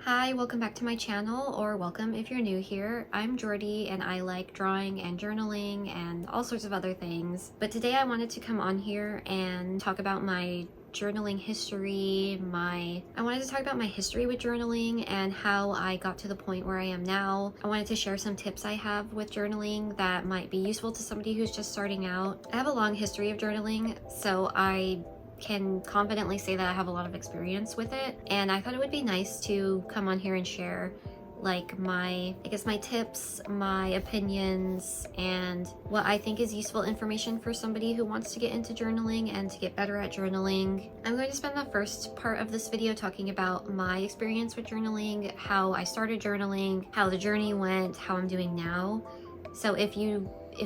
Hi, welcome back to my channel, or welcome if you're new here. I'm Jordy and I like drawing and journaling and all sorts of other things. But today I wanted to come on here and talk about my journaling history. I wanted to talk about my history with journaling and how I got to the point where I am now. I wanted to share some tips I have with journaling that might be useful to somebody who's just starting out. I have a long history of journaling, so I can confidently say that I have a lot of experience with it, and I thought it would be nice to come on here and share like my tips, my opinions, and what I think is useful information for somebody who wants to get into journaling and to get better at journaling. I'm going to spend the first part of this video talking about my experience with journaling, how I started journaling, how the journey went, how I'm doing now. So if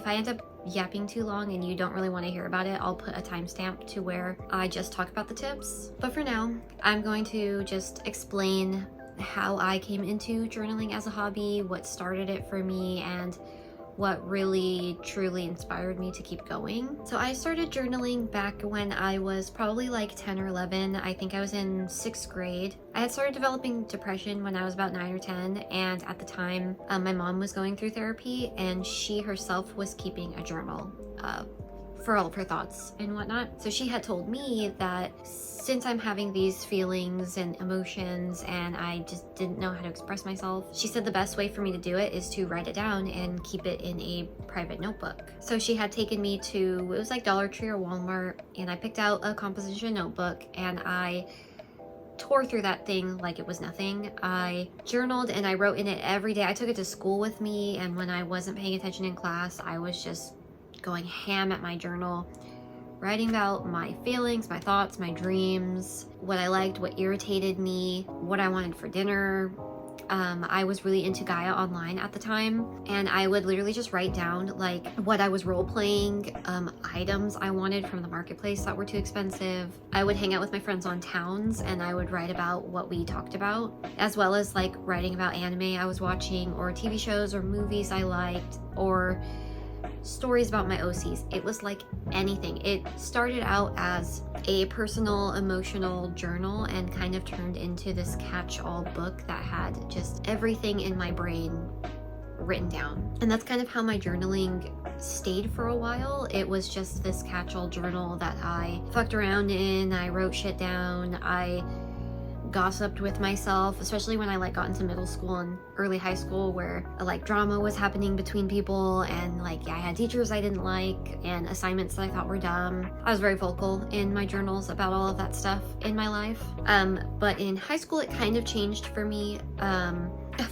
I end up yapping too long and you don't really want to hear about it, I'll put a timestamp to where I just talk about the tips. But for now, I'm going to just explain how I came into journaling as a hobby, what started it for me, and what really truly inspired me to keep going. So I started journaling back when I was probably like 10 or 11. I think I was in 6th grade. I had started developing depression when I was about 9 or 10, and at the time my mom was going through therapy and she herself was keeping a journal for all of her thoughts and whatnot. So she had told me that since I'm having these feelings and emotions and I just didn't know how to express myself, she said the best way for me to do it is to write it down and keep it in a private notebook. So she had taken me to, it was like Dollar Tree or Walmart, and I picked out a composition notebook and I tore through that thing like it was nothing. I journaled and I wrote in it every day. I took it to school with me, and when I wasn't paying attention in class, I was just going ham at my journal, writing about my feelings, my thoughts, my dreams, what I liked, what irritated me, what I wanted for dinner. I was really into Gaia Online at the time, and I would literally just write down like what I was role-playing, items I wanted from the marketplace that were too expensive. I would hang out with my friends on towns and I would write about what we talked about, as well as like writing about anime I was watching, or TV shows or movies I liked, or stories about my OCs. It was like anything. It started out as a personal emotional journal and kind of turned into this catch-all book that had just everything in my brain written down. And that's kind of how my journaling stayed for a while. It was just this catch-all journal that I fucked around in. I wrote shit down. I gossiped with myself, especially when I like got into middle school and early high school, where like drama was happening between people, and like I had teachers I didn't like and assignments that I thought were dumb. I was very vocal in my journals about all of that stuff in my life. But in high school it kind of changed for me.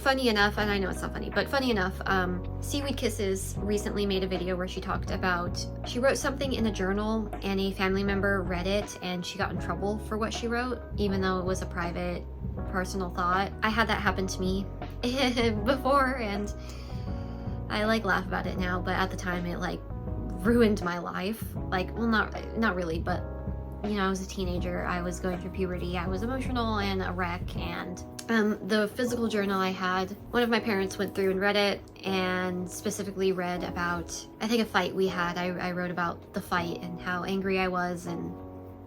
Funny enough, and I know it's not funny, but funny enough, Seaweed Kisses recently made a video where she talked about, she wrote something in a journal and a family member read it and she got in trouble for what she wrote, even though it was a private, personal thought. I had that happen to me before, and I like laugh about it now, but at the time it like ruined my life. Like, well, not really, but you know, I was a teenager, I was going through puberty, I was emotional and a wreck, and the physical journal I had, one of my parents went through and read it, and specifically read about, I think, a fight we had. I wrote about the fight and how angry I was and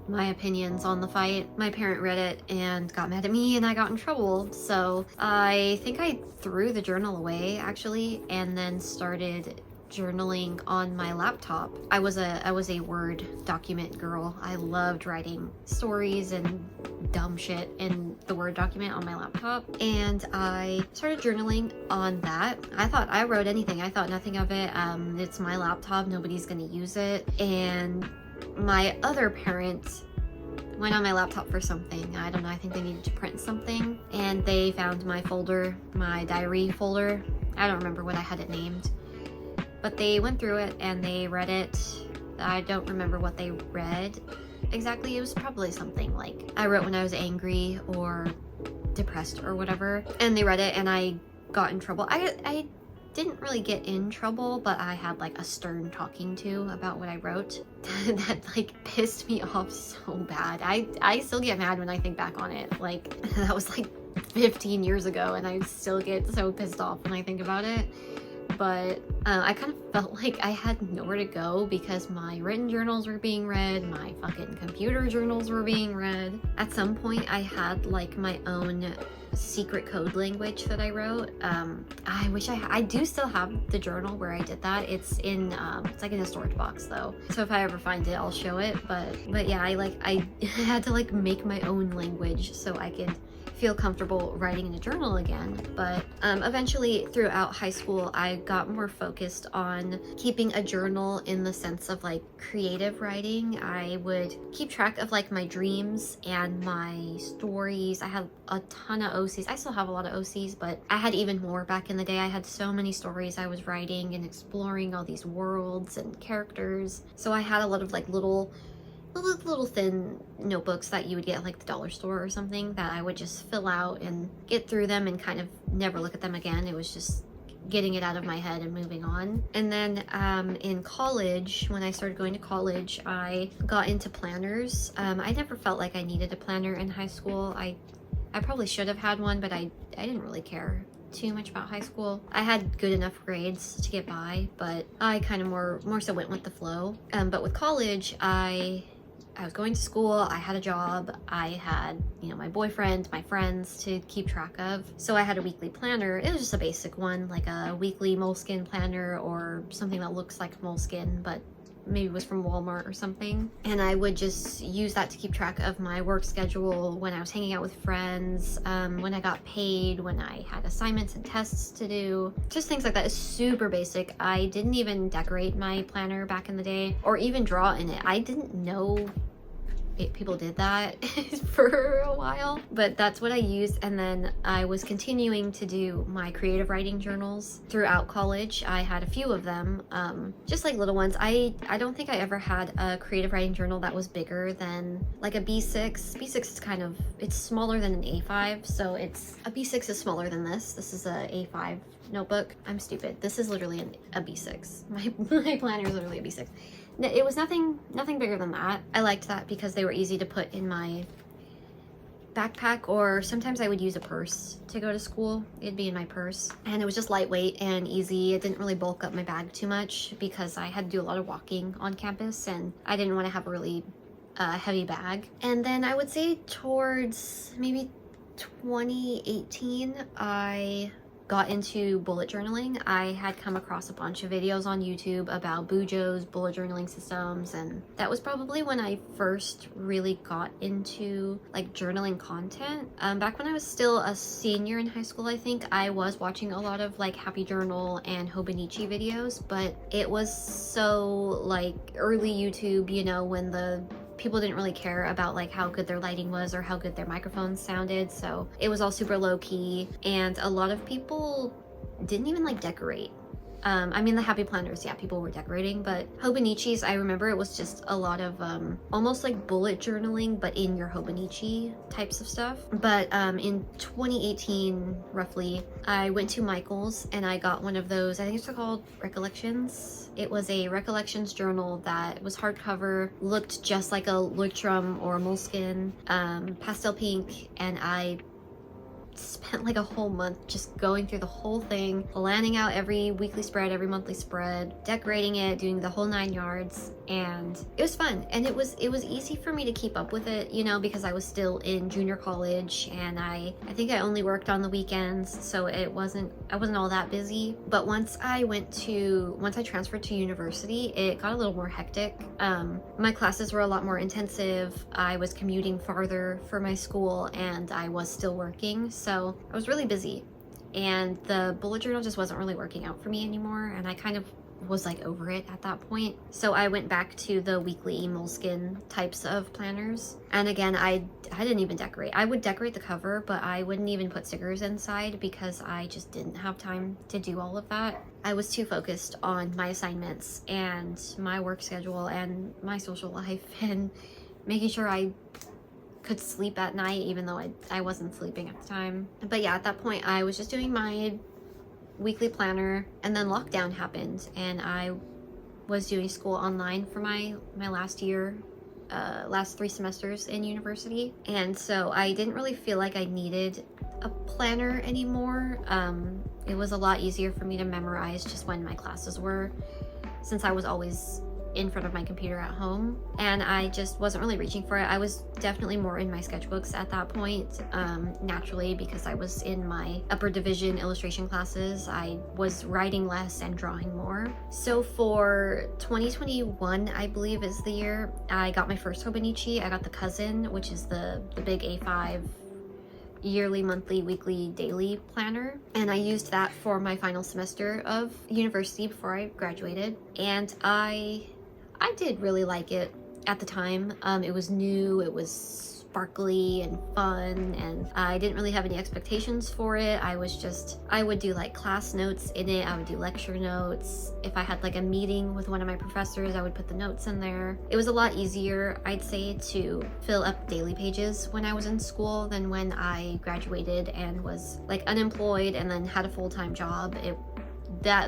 my opinions on the fight. My parent read it and got mad at me and I got in trouble. So I think I threw the journal away actually, and then started journaling on my laptop. I was a Word document girl. I loved writing stories and dumb shit in the Word document on my laptop, and I started journaling on that. I thought I wrote anything. I thought nothing of it. It's my laptop, nobody's gonna use it. And my other parent went on my laptop for something. I don't know, I think they needed to print something, and they found my folder, my diary folder. I don't remember what I had it named, but they went through it and they read it. I don't remember what they read exactly. It was probably something like I wrote when I was angry or depressed or whatever, and they read it and I got in trouble. I didn't really get in trouble, but I had like a stern talking to about what I wrote that like pissed me off so bad. I still get mad when I think back on it. Like, that was like 15 years ago and I still get so pissed off when I think about it. But I kind of felt like I had nowhere to go because my written journals were being read, my fucking computer journals were being read. At some point I had like my own secret code language that I wrote. I wish I do still have the journal where I did that. It's in it's like in a storage box though, so if I ever find it I'll show it. But yeah, I had to like make my own language so I could feel comfortable writing in a journal again. But eventually throughout high school I got more focused on keeping a journal in the sense of like creative writing. I would keep track of like my dreams and my stories. I had a ton of OCs. I still have a lot of OCs, but I had even more back in the day. I had so many stories I was writing and exploring all these worlds and characters. So I had a lot of like little thin notebooks that you would get at like the dollar store or something that I would just fill out and get through them and kind of never look at them again. It was just getting it out of my head and moving on. And then in college, when I started going to college, I got into planners. I never felt like I needed a planner in high school. I probably should have had one, but I didn't really care too much about high school. I had good enough grades to get by, but I kind of more so went with the flow. But with college, I was going to school, I had a job, I had, you know, my boyfriend, my friends to keep track of. So I had a weekly planner. It was just a basic one, like a weekly Moleskine planner or something that looks like Moleskine, but maybe it was from Walmart or something. And I would just use that to keep track of my work schedule, when I was hanging out with friends, when I got paid, when I had assignments and tests to do, just things like that. It's super basic. I didn't even decorate my planner back in the day or even draw in it. I didn't know people did that for a while, but that's what I used. And then I was continuing to do my creative writing journals throughout college. I had a few of them, just like little ones. I don't think I ever had a creative writing journal that was bigger than like a B6. B6 is kind of, it's smaller than an A5, so it's a B6 is smaller than this. This is a A5 notebook. I'm stupid. This is literally a B6. My planner is literally a B6. It was nothing bigger than that. I liked that because they were easy to put in my backpack, or sometimes I would use a purse to go to school. It'd be in my purse, and it was just lightweight and easy. It didn't really bulk up my bag too much because I had to do a lot of walking on campus and I didn't want to have a really heavy bag. And then I would say towards maybe 2018, I got into bullet journaling. I had come across a bunch of videos on YouTube about Bujo's bullet journaling systems, and that was probably when I first really got into like journaling content. Back when I was still a senior in high school, I think I was watching a lot of like Happy Journal and Hobonichi videos, but it was so like early YouTube, you know, when the people didn't really care about like how good their lighting was or how good their microphones sounded, so it was all super low-key, and a lot of people didn't even like decorate. I mean, the happy planners, yeah, people were decorating, but Hobonichis, I remember it was just a lot of almost like bullet journaling, but in your Hobonichi types of stuff. But in 2018, roughly, I went to Michael's and I got one of those, I think it's called Recollections. It was a Recollections journal that was hardcover, looked just like a Leuchtturm or Moleskine, pastel pink, and I spent like a whole month just going through the whole thing, planning out every weekly spread, every monthly spread, decorating it, doing the whole 9 yards, and it was fun. And it was easy for me to keep up with it, you know, because I was still in junior college, and I think I only worked on the weekends, so I wasn't all that busy. But once I transferred to university, it got a little more hectic. My classes were a lot more intensive. I was commuting farther for my school, and I was still working, so I was really busy, and the bullet journal just wasn't really working out for me anymore, and I kind of was like over it at that point. So I went back to the weekly Moleskine types of planners, and again, I didn't even decorate. I would decorate the cover, but I wouldn't even put stickers inside because I just didn't have time to do all of that. I was too focused on my assignments and my work schedule and my social life and making sure I could sleep at night, even though I wasn't sleeping at the time. But yeah, at that point I was just doing my weekly planner, and then lockdown happened and I was doing school online for my last year, last 3 semesters in university, and so I didn't really feel like I needed a planner anymore. It was a lot easier for me to memorize just when my classes were, since I was always in front of my computer at home, and I just wasn't really reaching for it. I was definitely more in my sketchbooks at that point, naturally, because I was in my upper division illustration classes. I was writing less and drawing more. So for 2021, I believe is the year, I got my first Hobonichi. I got the Cousin, which is the big A5 yearly, monthly, weekly, daily planner, and I used that for my final semester of university before I graduated, and I did really like it at the time. It was new, it was sparkly and fun, and I didn't really have any expectations for it. I would do like class notes in it, I would do lecture notes. If I had like a meeting with one of my professors, I would put the notes in there. It was a lot easier, I'd say, to fill up daily pages when I was in school than when I graduated and was like unemployed and then had a full-time job.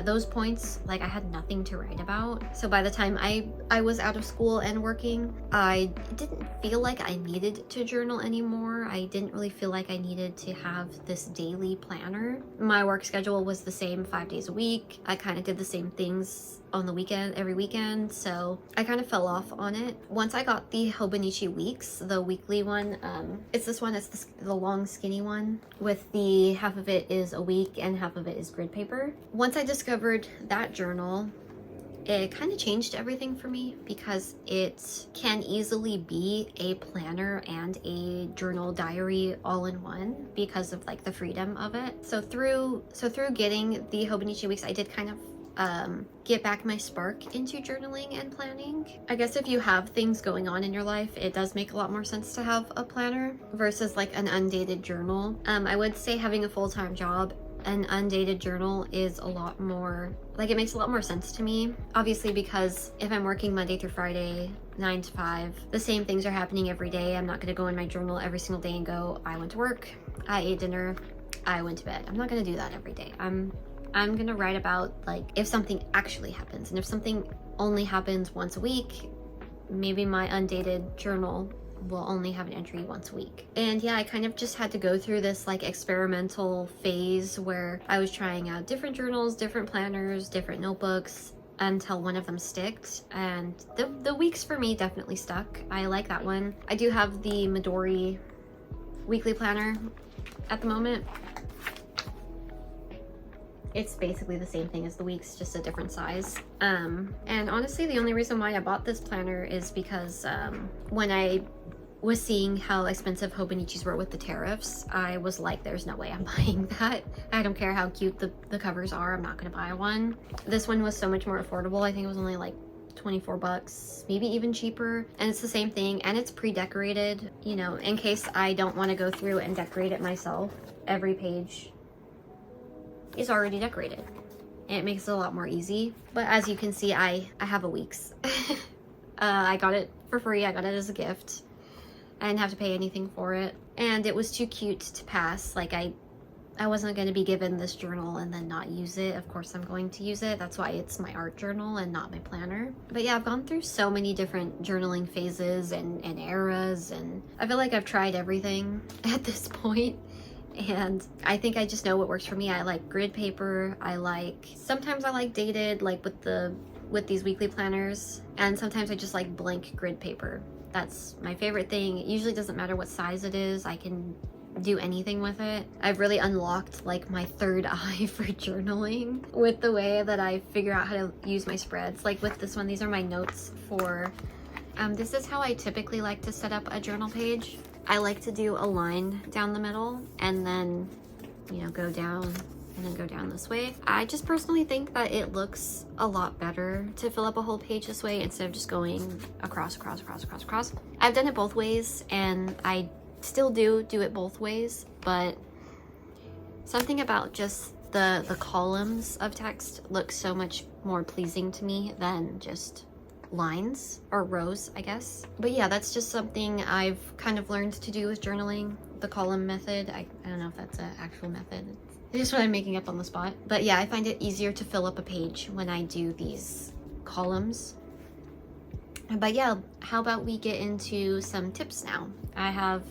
Those points, like, I had nothing to write about. So by the time I was out of school and working, I didn't feel like I needed to journal anymore. I didn't really feel like I needed to have this daily planner. My work schedule was the same 5 days a week. I kind of did the same things on the weekend, every weekend, so I kind of fell off on it. Once I got the Hobonichi Weeks, the weekly one, it's this one, it's the long skinny one with the half of it is a week and half of it is grid paper. Once I discovered that journal, it kind of changed everything for me because it can easily be a planner and a journal diary all in one because of like the freedom of it. So through getting the Hobonichi Weeks, I did kind of get back my spark into journaling and planning. I guess if you have things going on in your life, it does make a lot more sense to have a planner versus like an undated journal. I would say having a full-time job, an undated journal is a lot more, like, it makes a lot more sense to me. Obviously, because if I'm working Monday through Friday, 9 to 5, the same things are happening every day. I'm not gonna go in my journal every single day and go, I went to work, I ate dinner, I went to bed. I'm not gonna do that every day. I'm gonna write about like if something actually happens, and if something only happens once a week, maybe my undated journal will only have an entry once a week. And yeah, I kind of just had to go through this like experimental phase where I was trying out different journals, different planners, different notebooks until one of them sticked, and the weeks for me definitely stuck. I like that one. I do have the Midori weekly planner at the moment. It's basically the same thing as the weeks, just a different size. And honestly, the only reason why I bought this planner is because when I was seeing how expensive Hobonichis were with the tariffs, I was like, there's no way I'm buying that. I don't care how cute the covers are, I'm not gonna buy one. This one was so much more affordable. I think it was only like 24 bucks, maybe even cheaper, and it's the same thing, and it's pre-decorated, you know, in case I don't want to go through and decorate it myself. Every page is already decorated, and it makes it a lot more easy. But as you can see, I have a weeks. I got it for free. I got it as a gift. I didn't have to pay anything for it, and it was too cute to pass. Like, I wasn't going to be given this journal and then not use it. Of course I'm going to use it. That's why it's my art journal and not my planner. But yeah, I've gone through so many different journaling phases and eras, and I feel like I've tried everything at this point. And I think I just know what works for me. I like grid paper. Sometimes I like dated, like with these weekly planners. And sometimes I just like blank grid paper. That's my favorite thing. It usually doesn't matter what size it is. I can do anything with it. I've really unlocked like my third eye for journaling with the way that I figure out how to use my spreads. Like with this one, these are my notes for, this is how I typically like to set up a journal page. I like to do a line down the middle and then, you know, go down and then go down this way. I just personally think that it looks a lot better to fill up a whole page this way instead of just going across. I've done it both ways, and I still do it both ways, but something about just the columns of text looks so much more pleasing to me than just lines or rows, I guess. But yeah, that's just something I've kind of learned to do with journaling, the column method. I don't know if that's an actual method. It's just what I'm making up on the spot. But yeah, I find it easier to fill up a page when I do these columns. But yeah, how about we get into some tips now? I have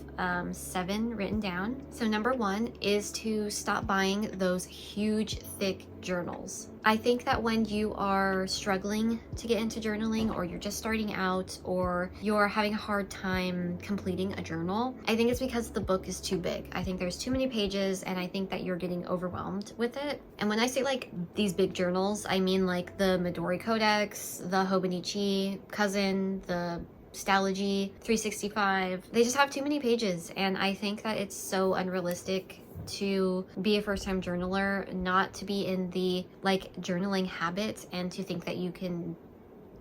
7 written down. So number 1 is to stop buying those huge, thick journals. I think that when you are struggling to get into journaling, or you're just starting out, or you're having a hard time completing a journal, I think it's because the book is too big. I think there's too many pages, and I think that you're getting overwhelmed with it. And when I say like these big journals, I mean like the Midori Codex, the Hobonichi Cousin, the Stalogy 365. They just have too many pages, and I think that it's so unrealistic to be a first-time journaler, not to be in the like journaling habit, and to think that you can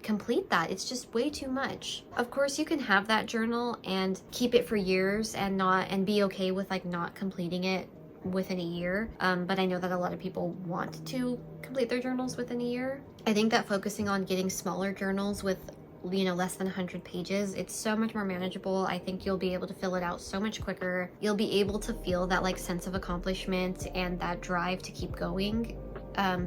complete that. It's just way too much. Of course, you can have that journal and keep it for years and be okay with like not completing it within a year, but I know that a lot of people want to complete their journals within a year. I think that focusing on getting smaller journals with less than 100 pages, it's so much more manageable. I think you'll be able to fill it out so much quicker. You'll be able to feel that like sense of accomplishment and that drive to keep going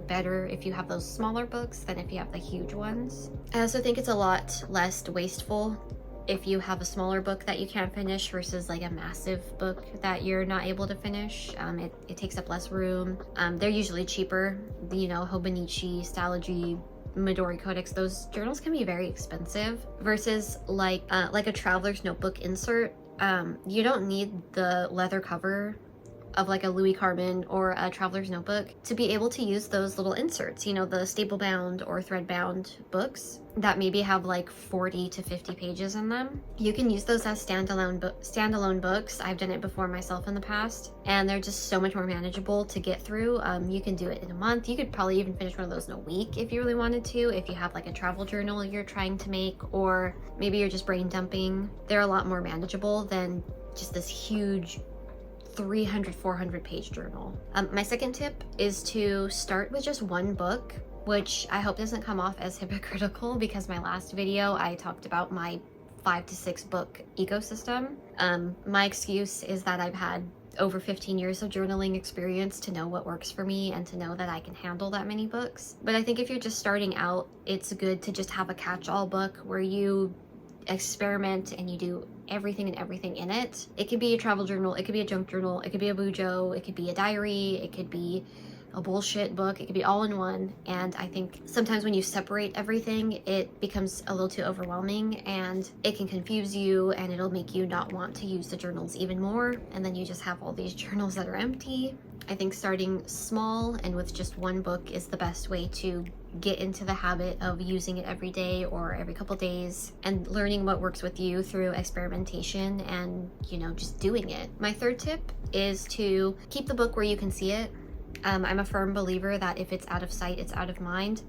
better if you have those smaller books than if you have the huge ones. I also think it's a lot less wasteful if you have a smaller book that you can't finish versus like a massive book that you're not able to finish. It takes up less room. They're usually cheaper. Hobonichi, Stalogy, Midori Codex, those journals can be very expensive versus like a traveler's notebook insert. You don't need the leather cover of like a Louis Carbon or a traveler's notebook to be able to use those little inserts, the staple bound or thread bound books that maybe have like 40 to 50 pages in them. You can use those as standalone books. I've done it before myself in the past, and they're just so much more manageable to get through. You can do it in a month. You could probably even finish one of those in a week if you really wanted to, if you have like a travel journal you're trying to make, or maybe you're just brain dumping. They're a lot more manageable than just this huge 300, 400 page journal. My second tip is to start with just one book, which I hope doesn't come off as hypocritical, because my last video I talked about my 5 to 6 book ecosystem. My excuse is that I've had over 15 years of journaling experience to know what works for me and to know that I can handle that many books. But I think if you're just starting out, it's good to just have a catch-all book where you experiment and you do everything in it. It could be a travel journal, it could be a junk journal, it could be a bujo, it could be a diary, it could be a bullshit book, it could be all in one. And I think sometimes when you separate everything, it becomes a little too overwhelming, and it can confuse you, and it'll make you not want to use the journals even more, and then you just have all these journals that are empty. I think starting small and with just one book is the best way to get into the habit of using it every day or every couple days, and learning what works with you through experimentation and just doing it. My third tip is to keep the book where you can see it. I'm a firm believer that if it's out of sight, it's out of mind.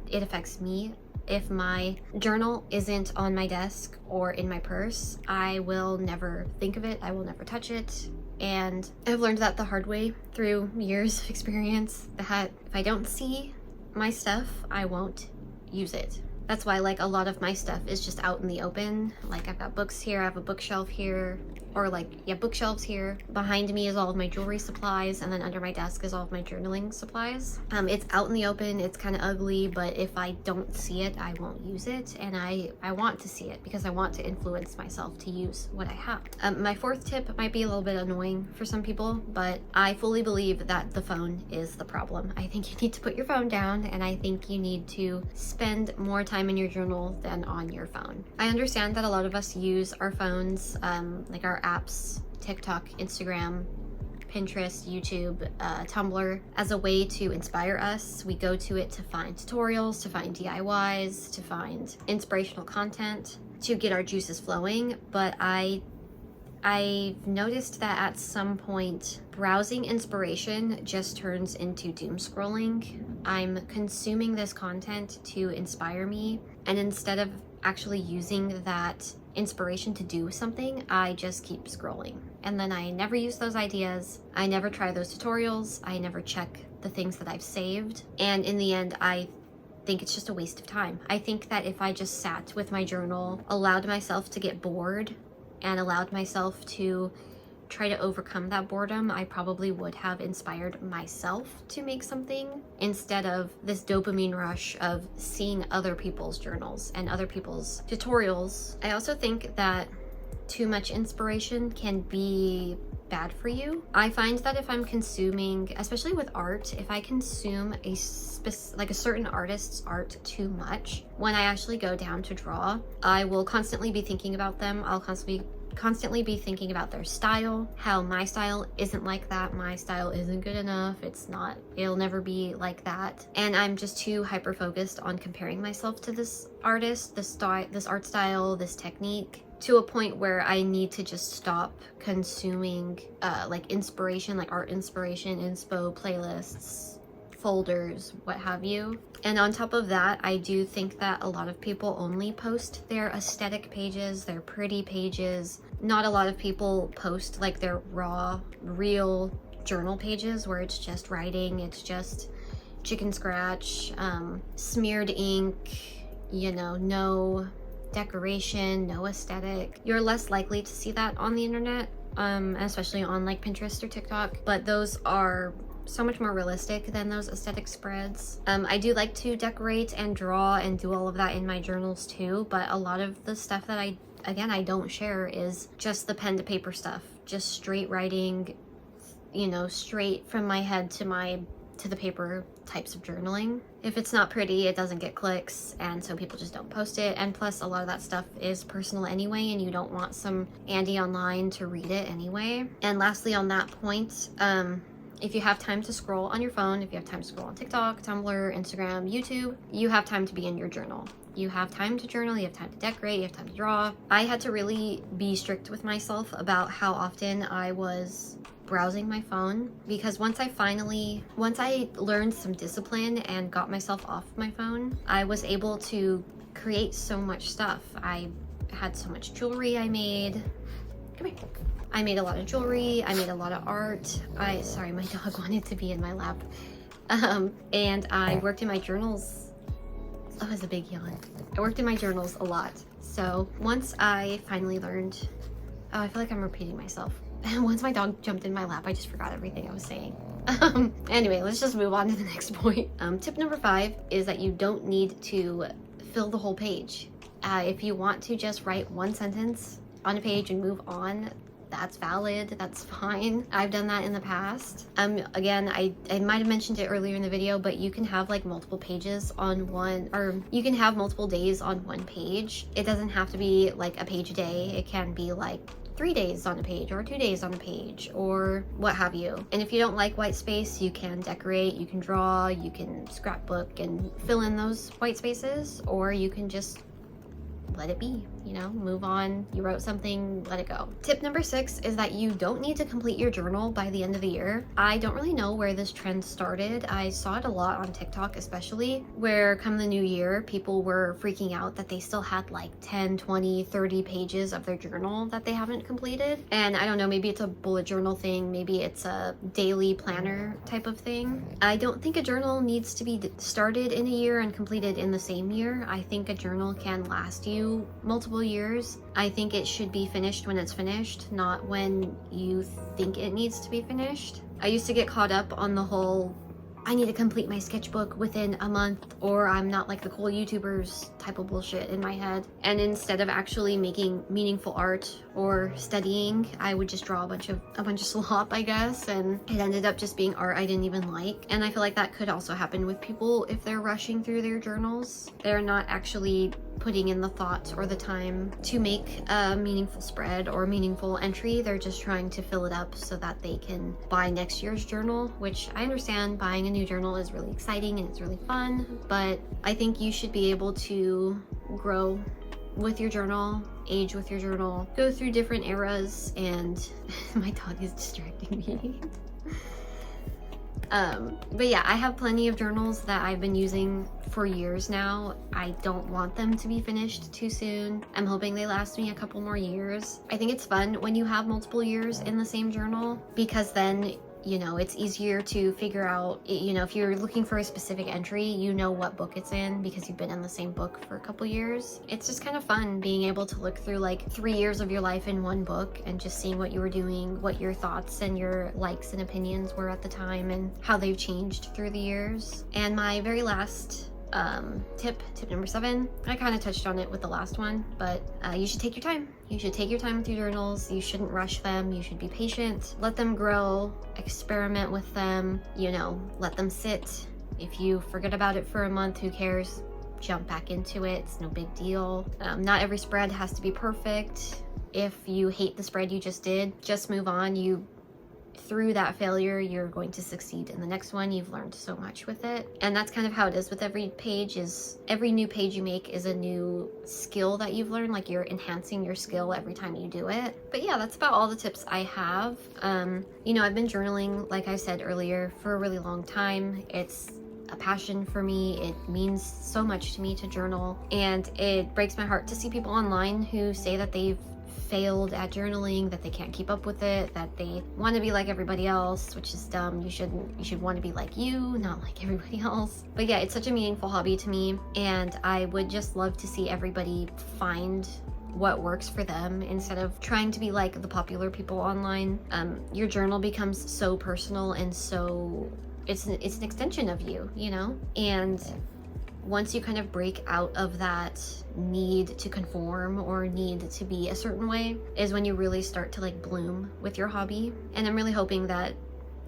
It affects me. If my journal isn't on my desk or in my purse, I will never think of it. I will never touch it. And I've learned that the hard way through years of experience, that if I don't see my stuff, I won't use it. That's why like a lot of my stuff is just out in the open. Like I've got books here, I have a bookshelf here, or bookshelves here. Behind me is all of my jewelry supplies, and then under my desk is all of my journaling supplies. It's out in the open, it's kind of ugly, but if I don't see it, I won't use it, and I want to see it because I want to influence myself to use what I have. My fourth tip might be a little bit annoying for some people, but I fully believe that the phone is the problem. I think you need to put your phone down, and I think you need to spend more time in your journal than on your phone. I understand that a lot of us use our phones, like our apps, TikTok, Instagram, Pinterest, YouTube, Tumblr, as a way to inspire us. We go to it to find tutorials, to find DIYs, to find inspirational content, to get our juices flowing. But I've noticed that at some point, browsing inspiration just turns into doom scrolling. I'm consuming this content to inspire me, and instead of actually using that inspiration to do something, I just keep scrolling. And then I never use those ideas. I never try those tutorials. I never check the things that I've saved. And in the end, I think it's just a waste of time. I think that if I just sat with my journal, allowed myself to get bored, and allowed myself to try to overcome that boredom, I probably would have inspired myself to make something instead of this dopamine rush of seeing other people's journals and other people's tutorials. I also think that too much inspiration can be bad for you. I find that if I'm consuming, especially with art, if I consume a certain artist's art too much, when I actually go down to draw, I will constantly be thinking about them. I'll constantly be thinking about their style, how my style isn't like that, my style isn't good enough, it'll never be like that, and I'm just too hyper focused on comparing myself to this artist, this art style, this technique, to a point where I need to just stop consuming like inspiration, like art inspiration, inspo, playlists, folders, what have you. And on top of that, I do think that a lot of people only post their aesthetic pages, their pretty pages. Not a lot of people post like their raw, real journal pages where it's just writing, it's just chicken scratch, smeared ink, you know, no decoration, no aesthetic. You're less likely to see that on the internet, especially on like Pinterest or TikTok, but those are so much more realistic than those aesthetic spreads. I do like to decorate and draw and do all of that in my journals too, but a lot of the stuff that I don't share is just the pen to paper stuff, just straight writing, you know, straight from my head to the paper types of journaling. If it's not pretty, it doesn't get clicks, and so people just don't post it. And plus, a lot of that stuff is personal anyway, and you don't want some Andy online to read it anyway. And lastly, on that point, if you have time to scroll on your phone, if you have time to scroll on TikTok, Tumblr, Instagram, YouTube, you have time to be in your journal. You have time to journal, you have time to decorate, you have time to draw. I had to really be strict with myself about how often I was browsing my phone, because once I learned some discipline and got myself off my phone, I was able to create so much stuff. I had so much jewelry I made. Come here. I made a lot of jewelry, I made a lot of art. Sorry, my dog wanted to be in my lap. And I worked in my journals. Oh, it was a big yawn. I worked in my journals a lot. So once I finally learned, I feel like I'm repeating myself. Once my dog jumped in my lap, I just forgot everything I was saying. Anyway, let's just move on to the next point. Tip number 5 is that you don't need to fill the whole page. If you want to just write one sentence on a page and move on, that's valid, that's fine. I've done that in the past. Again, I might have mentioned it earlier in the video, but you can have like multiple pages on one, or you can have multiple days on one page. It doesn't have to be like a page a day. It can be like 3 days on a page or 2 days on a page or what have you. And if you don't like white space, you can decorate, you can draw, you can scrapbook and fill in those white spaces, or you can just let it be, you know, move on. You wrote something, let it go. Tip number 6 is that you don't need to complete your journal by the end of the year. I don't really know where this trend started. I saw it a lot on TikTok, especially, where come the new year, people were freaking out that they still had like 10, 20, 30 pages of their journal that they haven't completed. And I don't know, maybe it's a bullet journal thing, maybe it's a daily planner type of thing. I don't think a journal needs to be started in a year and completed in the same year. I think a journal can last you multiple years. I think it should be finished when it's finished, not when you think it needs to be finished. I used to get caught up on the whole, I need to complete my sketchbook within a month, or I'm not like the cool YouTubers type of bullshit in my head. And instead of actually making meaningful art or studying, I would just draw a bunch of slop, I guess, and it ended up just being art I didn't even like. And I feel like that could also happen with people if they're rushing through their journals. They're not actually putting in the thought or the time to make a meaningful spread or meaningful entry. They're just trying to fill it up so that they can buy next year's journal, which I understand buying a new journal is really exciting and it's really fun, but I think you should be able to grow with your journal, age with your journal, go through different eras, and my dog is distracting me. But yeah, I have plenty of journals that I've been using for years now. I don't want them to be finished too soon. I'm hoping they last me a couple more years. I think it's fun when you have multiple years in the same journal, because then you know, it's easier to figure out, you know, if you're looking for a specific entry, you know what book it's in because you've been in the same book for a couple years. It's just kind of fun being able to look through like 3 years of your life in one book and just seeing what you were doing, what your thoughts and your likes and opinions were at the time, and how they've changed through the years. And my very last tip number 7, I kind of touched on it with the last one, but you should take your time. You should take your time with your journals. You shouldn't rush them. You should be patient. Let them grow, experiment with them, you know, let them sit. If you forget about it for a month, who cares? Jump back into it. It's no big deal. Not every spread has to be perfect. If you hate the spread you just did, just move on. Through that failure, you're going to succeed in the next one. You've learned so much with it. And that's kind of how it is with every page. Is every new page you make is a new skill that you've learned. Like, you're enhancing your skill every time you do it. But yeah, that's about all the tips I have. You know, I've been journaling, like I said earlier, for a really long time. It's a passion for me. It means so much to me to journal, and it breaks my heart to see people online who say that they've failed at journaling, that they can't keep up with it, that they want to be like everybody else, which is dumb. You should want to be like you, not like everybody else. But yeah, it's such a meaningful hobby to me, and I would just love to see everybody find what works for them instead of trying to be like the popular people online. Your journal becomes so personal, and so it's an extension of you, you know? And once you kind of break out of that need to conform or need to be a certain way is when you really start to like bloom with your hobby. And I'm really hoping that,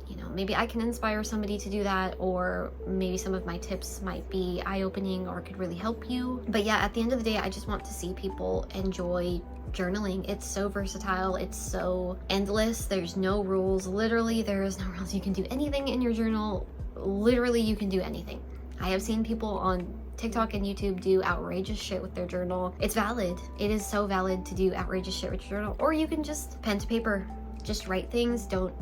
you know, maybe I can inspire somebody to do that, or maybe some of my tips might be eye-opening or could really help you. But yeah, at the end of the day, I just want to see people enjoy journaling. It's so versatile. It's so endless. There's no rules. Literally, there is no rules. You can do anything in your journal. Literally, you can do anything. I have seen people on TikTok and YouTube do outrageous shit with their journal. It's valid. It is so valid to do outrageous shit with your journal. Or you can just pen to paper, just write things. Don't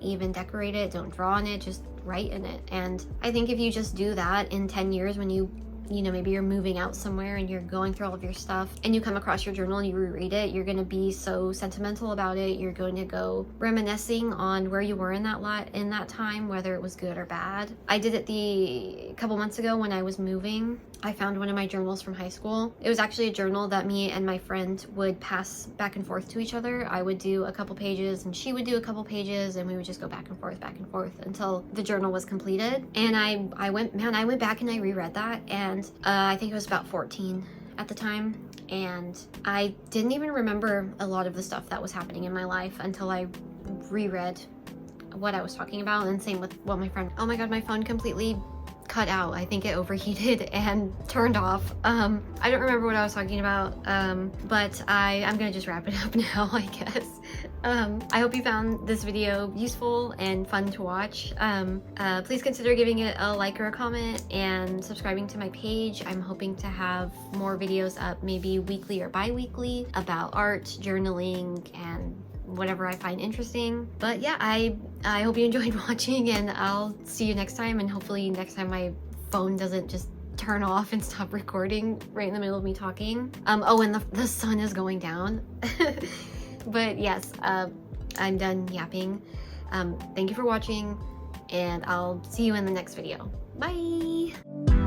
even decorate it. Don't draw on it. Just write in it. And I think if you just do that in 10 years, when you know, maybe you're moving out somewhere and you're going through all of your stuff and you come across your journal and you reread it, you're going to be so sentimental about it. You're going to go reminiscing on where you were in that time, whether it was good or bad. I did it a couple months ago when I was moving. I found one of my journals from high school. It was actually a journal that me and my friend would pass back and forth to each other. I would do a couple pages and she would do a couple pages, and we would just go back and forth until the journal was completed. And I went back and I reread that, and I think it was about 14 at the time, and I didn't even remember a lot of the stuff that was happening in my life until I reread what I was talking about. And same with what my friend, oh my god, my phone completely cut out. I think it overheated and turned off. I don't remember what I was talking about, but I'm gonna just wrap it up now, I guess. I hope you found this video useful and fun to watch. Please consider giving it a like or a comment and subscribing to my page. I'm hoping to have more videos up, maybe weekly or bi-weekly, about art, journaling, and whatever I find interesting. But yeah, I hope you enjoyed watching, and I'll see you next time. And hopefully next time my phone doesn't just turn off and stop recording right in the middle of me talking. Oh, and the sun is going down. But yes, I'm done yapping. Thank you for watching, and I'll see you in the next video. Bye!